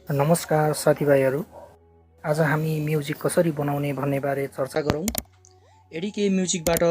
नमस्कार साथीभाइहरू, आज हामी म्युजिक कसरी बनाउने भन्ने बारे चर्चा गरौँ। एडीके म्युजिकबाट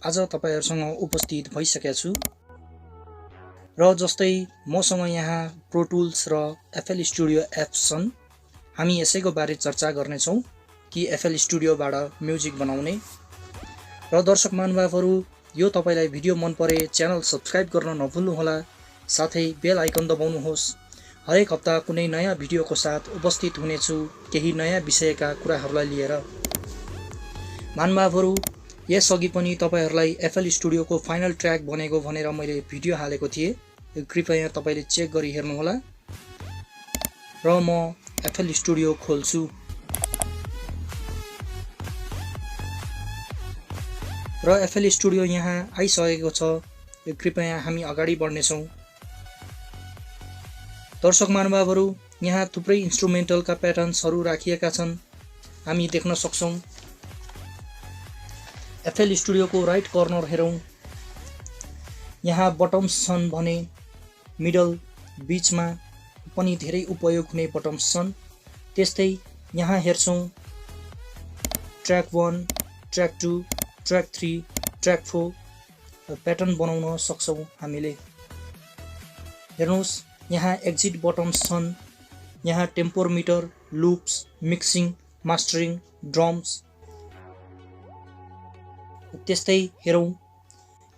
आज तपाईहरुसँग उपस्थित भइसकेको छु र जस्तै मसँग यहाँ प्रो टुल्स र एफएल स्टुडियो एप्स छन्। हामी यसैको बारे चर्चा गर्नेछौँ कि एफएल स्टुडियोबाट म्युजिक बनाउने। र दर्शक महानुभावहरू, यो तपाईलाई भिडियो मन परे च्यानल सब्स्क्राइब गर्न नभुल्नुहोला, साथै बेल आइकन दबाउनुहोस्। हरेक हप्ता कुनै नयाँ भिडियोको साथ उपस्थित हुनेछु केही नयाँ विषयका कुराहरूलाई लिएर। महानुभावहरू, यसअघि पनि तपाईहरुलाई एफएल स्टुडियोको फाइनल ट्र्याक बनेको भनेर मैले भिडियो हालेको थिएँ। कृपया तपाईले चेक गरी हेर्नुहोला। र म एफएल स्टुडियो खोल्छु र एफएल स्टुडियो यहाँ आइसकेको छ। कृपया हामी अगाडि बढ्नेछौँ। दर्शक महानुभावहरू, यहाँ थुप्रै इन्स्ट्रुमेन्टलका प्याटर्न्सहरू राखिएका छन्, हामी देख्न सक्छौं। एफएल स्टुडियोको राइट कर्नर हेरौं, यहाँ बटम्स छन् भने मिडल बीचमा पनि धेरै उपयोग हुने बटम्स छन्। त्यस्तै यहाँ हेर्छौं track 1, track 2, track 3, track 4 pattern बनाउन सक्छौं हामीले। हेर्नुस्, यहाँ एक्जिट बटम्स छन्, यहाँ टेम्पोमीटर, लुप्स, मिक्सिङ, मास्टरिङ, ड्रम्स। त्यस्तै हेरौं,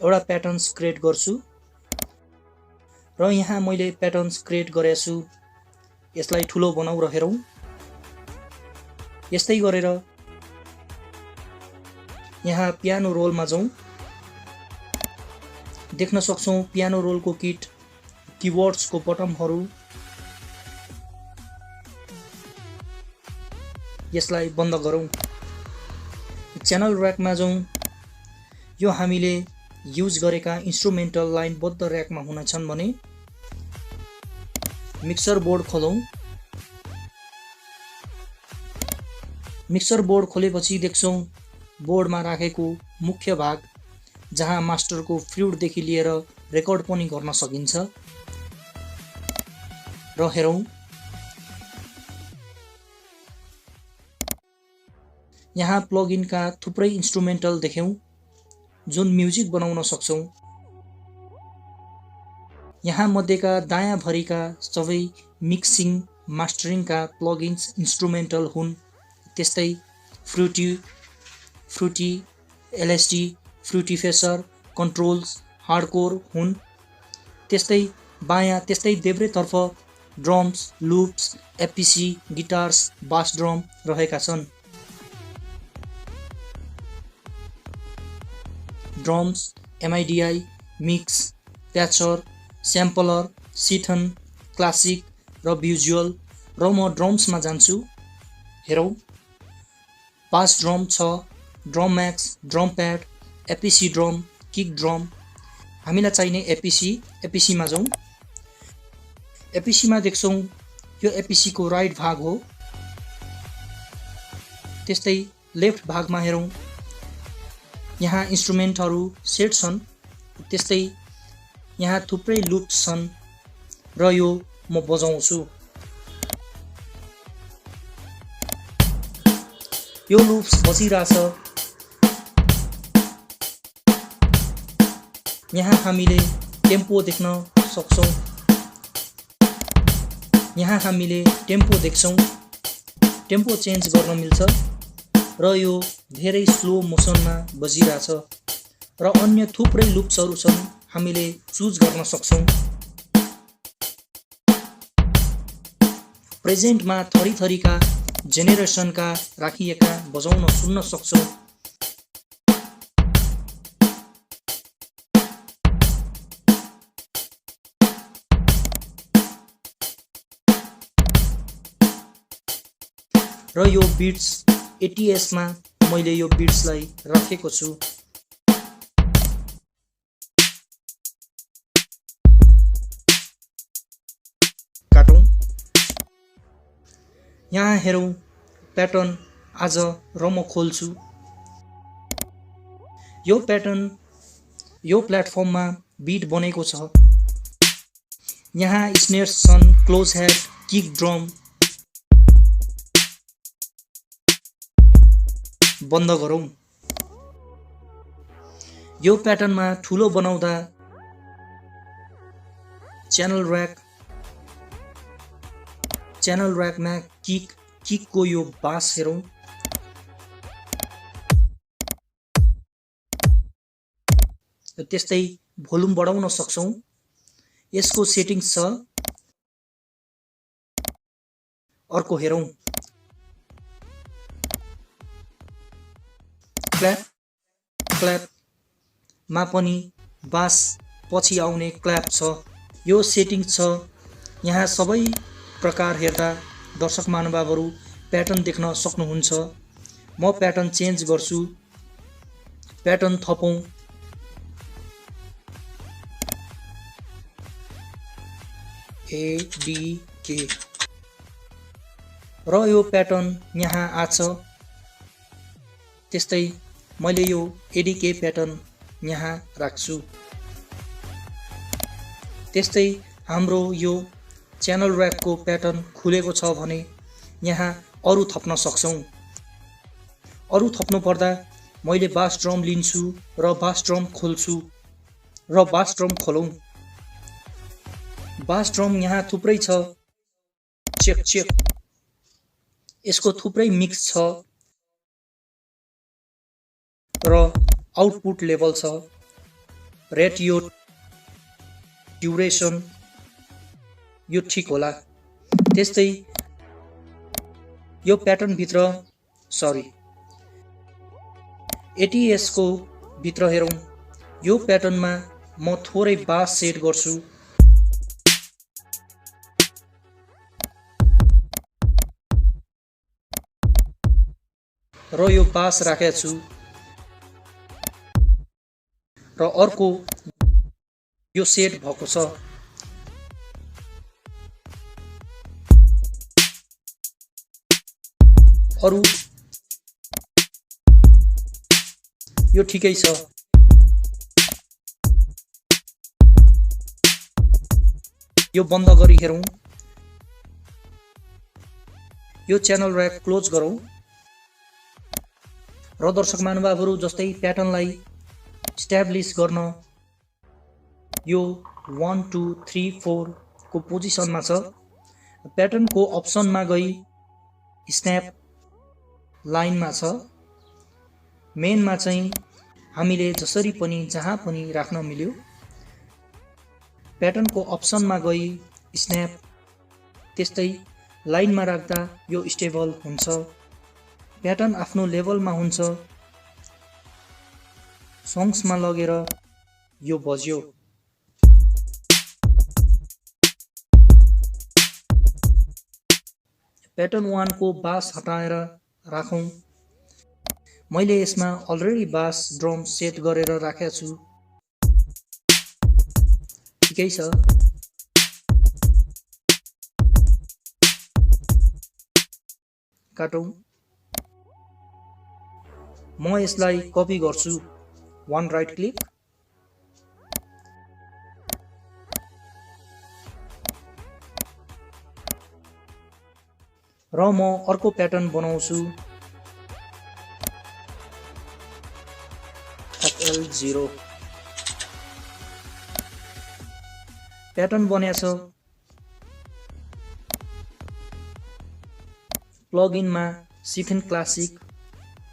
एउटा प्याटर्न्स क्रिएट गर्छु र यहाँ मैले प्याटर्न्स क्रिएट गरेको छु। यसलाई ठुलो बनाऊ र हेरौं। यस्तै गरेर यहाँ पियानो रोलमा जाउँ। देख्न सक्छौं पियानो रोलको किट, कीबोर्ड्सको बटमहरू। यसलाई बन्द गरौँ। च्यानल र्याकमा जाउँ। यो हामीले युज गरेका इन्स्ट्रुमेन्टल लाइनबद्ध र्याकमा हुनेछन् भने मिक्सर बोर्ड खोलौँ। मिक्सर बोर्ड खोलेपछि देख्छौं बोर्डमा राखेको मुख्य भाग, जहाँ मास्टरको फ्लुटदेखि लिएर रेकर्ड पनि गर्न सकिन्छ। र हेरौं, यहाँ प्लगइनका थुप्रै इन्स्ट्रुमेन्टल देख्यौं जुन म्युजिक बनाउन सक्छौं। यहाँ मध्येका दायाँ भरिका सबै मिक्सिङ, मास्टरिङका प्लगइन्स इन्स्ट्रुमेन्टल हुन्। त्यस्तै fruity, LSD, fruity phaser, controls, hardcore हुन्। त्यस्तै देब्रेतर्फ drums, loops, APC, guitars, bass drum रहेका छन्। Drums, MIDI, mix, patcher, sampler, सिथन, क्लासिक र भिजुअल। र म ड्रम्समा जान्छु। हेरौं, बास ड्रम छ, drum max, drum pad, APC drum, kick drum. हामीलाई चाहिने एपीसीमा जाउँ। एपीसीमा देख्छौं यो एपीसी को राइट भाग हो। त्यस्तै लेफ्ट भागमा हेरौं, यहाँ इन्स्ट्रुमेन्टहरू सेट छन्। त्यस्तै यहाँ थुप्रै लुप्स छन् र यो म बजाउँछु। यो लुप्स बजिरहेछ। यहाँ हामीले टेम्पो देख्न सक्छौं। यहाँ हामीले टेम्पो देख्छौं। टेम्पो चेन्ज गर्न मिल्छ र यो धेरै स्लो मोसनमा बजिरहेछ। र अन्य थुप्रै लुप्सहरू छन्, हामीले चुज गर्न सक्छौं। प्रेजेन्टमा थरीथरीका जेनेरेसनका राखिएका बजाउन सुन्न सक्छौं। र यो बिट्स ATS मा मैले यो बिट्सलाई राखेको छु। काटौं। यहाँ हेरौं प्याटर्न आज र म खोल्छु। यो प्याटर्न यो प्लेटफर्ममा बिट बनेको छ। यहाँ स्नेयर्स छन्, क्लोज हेड, किक ड्रम, बन्द गरौँ। यो प्याटर्नमा ठुलो बनाउँदा च्यानल र्याकमा किकको यो बास हेरौँ। त्यस्तै भोल्युम बढाउन सक्छौँ। यसको सेटिङ्स छ। अर्को हेरौँ। क्ल्यापमा पनि बास पछि आउने क्ल्याप छ। यो सेटिङ्स छ। यहाँ सबै प्रकार हेर्दा दर्शक महानुभावहरू प्याटर्न देख्न सक्नुहुन्छ। म प्याटर्न चेन्ज गर्छु। प्याटर्न थपौँ। ADK र यो प्याटर्न यहाँ आछ। त्यस्तै मैले यो ADK प्याटर्न यहाँ राख्छु। त्यस्तै हाम्रो यो च्यानल र्याकको प्याटर्न खुलेको छ भने यहाँ अरू थप्न सक्छौँ। अरू थप्नु पर्दा मैले बास ड्रम लिन्छु र बास ड्रम खोल्छु र बास ड्रम खोलौँ। बास ड्रम यहाँ थुप्रै छ। चेक। यसको थुप्रै मिक्स छ र आउटपुट लेभल छ। रेट यो ड्युरेसन यो ठिक होला। त्यस्तै यो प्याटर्न भित्र ATS को भित्र हेरौँ। यो प्याटर्नमा म थोरै बास सेट गर्छु। र यो बास राखेको छु। र अर्को यो सेट भएको छ। अरू यो ठिकै छ। यो बन्द गरी हेरौँ। यो च्यानल र्याक क्लोज गरौँ। र दर्शक महानुभावहरू जस्तै प्याटर्नलाई इस्ट्याब्लिस गर्न यो 1 2 3 4 को पोजिसनमा छ। प्याटर्नको अप्सनमा गई स्न्याप लाइनमा छ। मेनमा चाहिँ हामीले जसरी पनि जहाँ पनि राख्न मिल्यो। प्याटर्नको अप्सनमा गई स्न्याप, त्यस्तै लाइनमा राख्दा यो स्टेबल हुन्छ। प्याटर्न आफ्नो लेभलमा हुन्छ। सङ्ग्समा लगेर यो बज्यो। प्याटर्न 1 को बास हटाएर राखौँ। मैले यसमा अलरेडी बास ड्रम सेट गरेर राखेको छु। ठिकै छ। काटौँ। म यसलाई कपी गर्छु। 1 राइट क्लिक। र म अर्को प्याटर्न बनाउँछु। FL0 प्याटर्न बनेछ। प्लगइनमा सिफिन क्लासिक,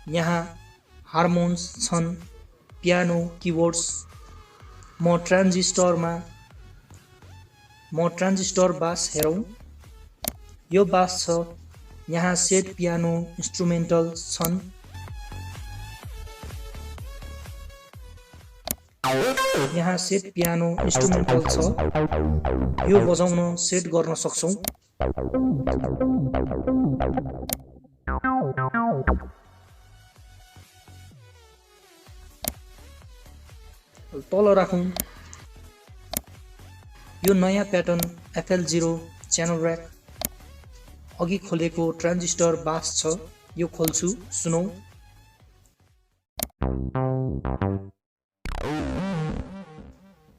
यहाँ हार्मोन्स छन्, पियानो किबोर्ड्स। म ट्रान्जिस्टर बास हेरौँ। यो बास छ। यहाँ सेट पियानो इन्स्ट्रुमेन्टल छन्। यहाँ सेट पियानो इन्स्ट्रुमेन्टल छ। यो बजाउन सेट गर्न सक्छौँ। तल राखौँ। यो नयाँ प्याटर्न FL0 च्यानल र्याक। अघि खोलेको ट्रान्जिस्टर बास छ। यो खोल्छु। सुनौ।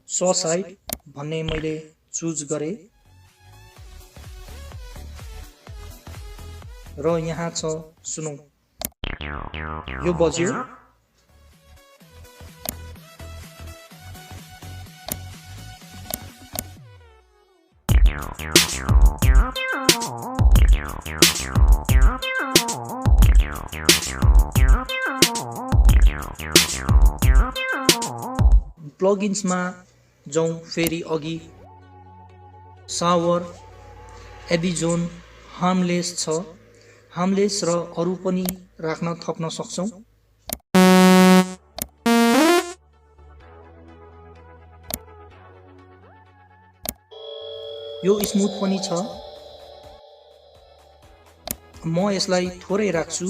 सो साइड भन्ने मैले चुज गरे र यहाँ छ। सुनौ। यो बज्यो। प्लगइन्समा जाउँ फेरि अघि। सावर, एबिजोन, हार्मलेस छ। हार्मलेस र अरू पनि राख्न थप्न सक्छौँ। यो स्मुथ पनि छ। म यसलाई थोरै राख्छु।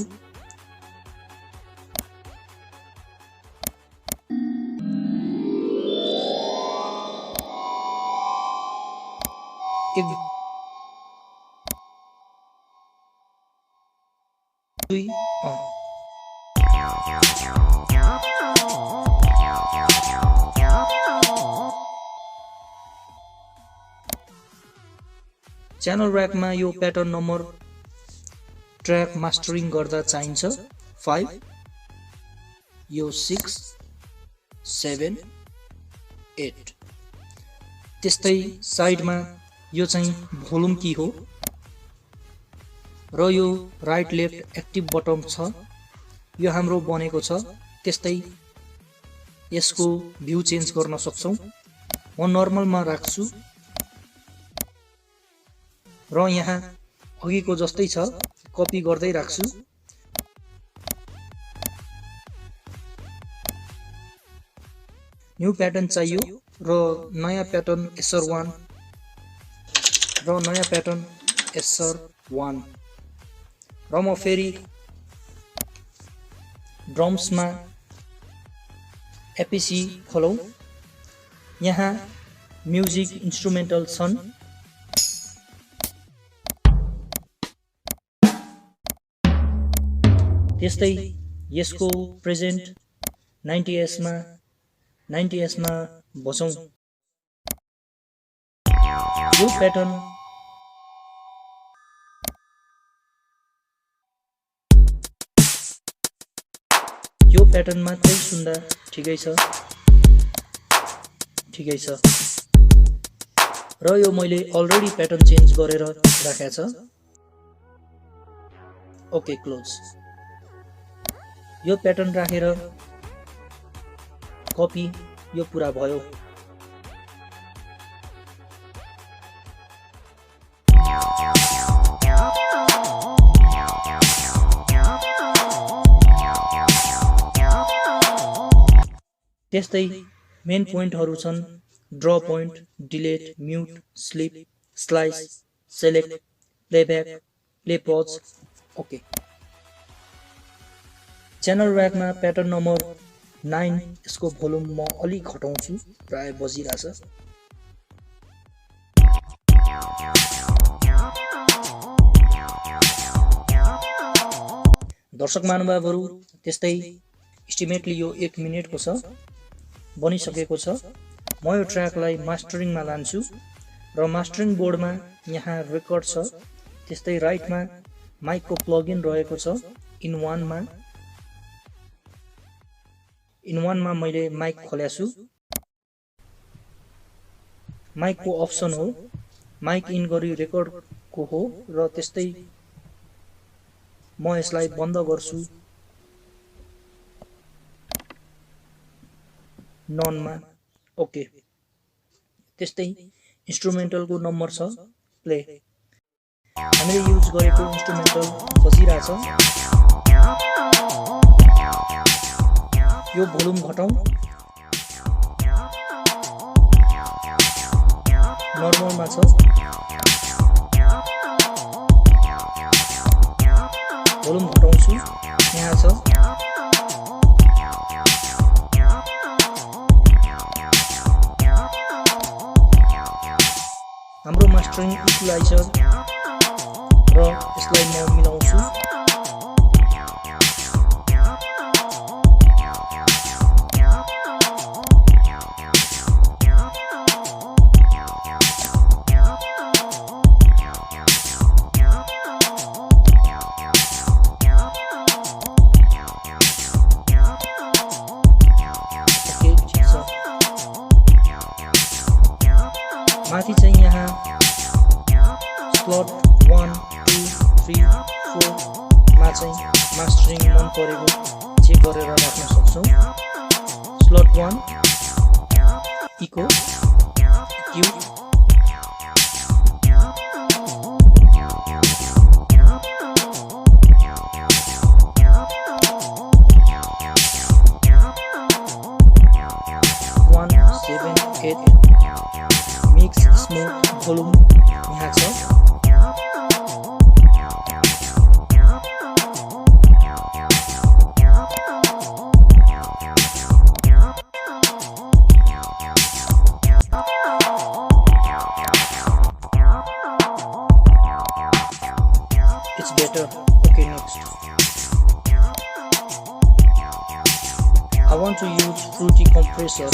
च्यानल ऱ्याकमा यो प्याटर्न नम्बर ट्र्याक मास्टरिङ गर्दा चाहिन्छ 5, यो 6, 7, 8। त्यस्तै साइडमा यो चाहिँ भोल्युम की हो र यो राइट लेफ्ट एक्टिभ बटन छ। यो हाम्रो बनेको छ। त्यस्तै यसको भ्यू चेन्ज गर्न सक्छौँ। म नर्मलमा राख्छु र यहाँ अघिको जस्तै छ, कपी गर्दै राख्छु। न्यू प्याटर्न चाहियो र नयाँ प्याटर्न SR1 र नयाँ प्याटर्न SR1 र म फेरि ड्रम्समा एपिसी खोलौँ। यहाँ म्युजिक इन्स्ट्रुमेन्टल छन्। त्यस्तै यसको प्रेजेन्ट 90s मा बजाउँ। यो प्याटर्न मात्रै सुन्दा ठिकै छ र यो मैले अलरेडी प्याटर्न चेन्ज गरेर राखेको छ। Okay, close. यो प्याटर्न राखेर कपी, यो पुरा भयो। त्यस्तै मेन पोइन्टहरू छन् draw paint, delete, mute, slip, slice, select, playback, play pause. Okay. Channel ऱ्याकमा प्याटर्न नम्बर 9, यसको भोल्युम म अलिक घटाउँछु, प्राय बजिरहेछ। दर्शक महानुभावहरू, त्यस्तै इस्टिमेटली यो 1 मिनेटको छ, बनिसकेको छ। म यो ट्र्याकलाई मास्टरिङमा लान्छु र मास्टरिङ बोर्डमा यहाँ रेकर्ड छ। त्यस्तै राइटमा माइकको प्लगइन रहेको छ। इन वानमा मैले माइक खोलेको छु। माइकको अप्सन हो, माइक इन गरी रेकर्डको हो र त्यस्तै म यसलाई बन्द गर्छु ननमा। ओके। त्यस्तै इन्स्ट्रुमेन्टलको नम्बर छ, प्ले। हामीले युज गरेको इन्स्ट्रुमेन्टल बजिरहेछ। यो भोल्युम घटाउँ, नर्मलमा छ। भोल्युम घटाउँछु, यहाँ छ। हाम्रो मास्टरिङ इक्वलाइजर र यसलाई म मिलाउँछु। माथि चाहिँ यहाँ स्लट 1 2 3 4 मा चाहिँ मास्टरिङ मन परेको चेक गरेर राख्न सक्छौं। Slot 1 echo Q mix smooth volume यहाँ छ। It's better. Okay, next. I want to use fruity compressor.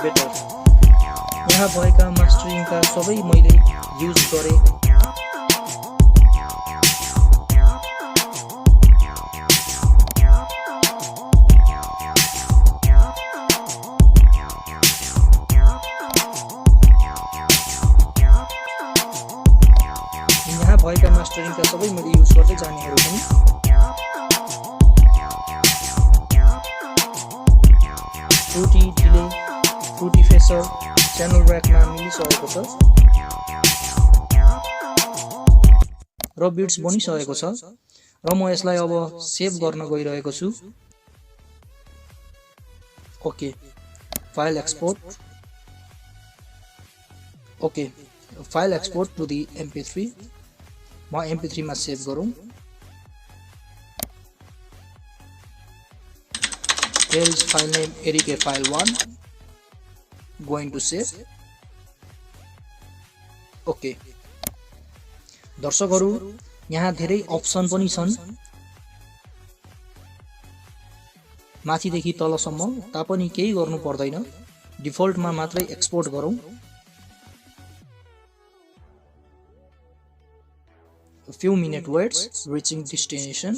Better यहाँ भएका मास्टरिङका सबै मैले युज गरे। यहाँ भएका मास्टरिङका सबै मैले युज गर्दै जानेहरू पनि fruity delay fruity phaser channel र्याकमा मिलिसकेको छ र बिट्स बनिसकेको छ र म यसलाई अब सेभ गर्न गइरहेको छु। Okay file export. Okay file export to the MP3 म MP3 मा सेभ गरौँ। Here is file name ADK file1 going to save। Okay दर्शकहरु यहाँ धेरै अप्सन पनि छन् माथिदेखि तलसम्म, तापनि केही गर्नु पर्दैन, डिफल्टमा मात्रै एक्सपोर्ट गरौँ। A few minutes waits, reaching destination।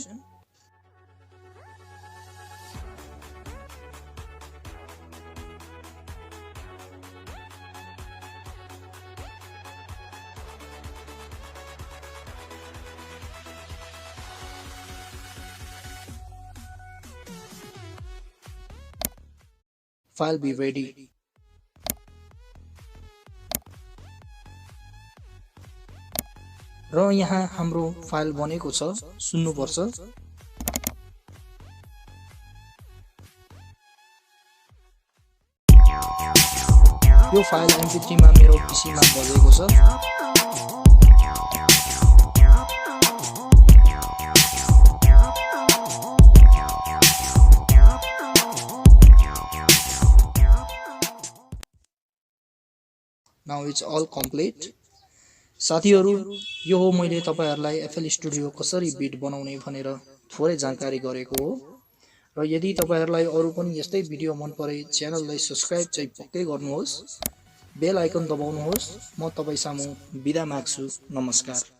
File be ready। र यहाँ हाम्रो फाइल बनेको छ, सुन्नुपर्छ। यो फाइल MP3 मा मेरो PC मा बजेको छ। Now it's all complete। साथीहरु यो हो मैले तपाईहरुलाई FL स्टुडियो कसरी बिट बनाउने भनेर थोरै जानकारी गरेको हो। र यदि तपाईहरुलाई अरु पनि यस्तै भिडियो मन परे च्यानललाई सब्स्क्राइब चाहिँ पक्कै गर्नुहोस्, बेल आइकन दबाउनुहोस्। म तपाई सामु बिदा माग्छु। नमस्कार।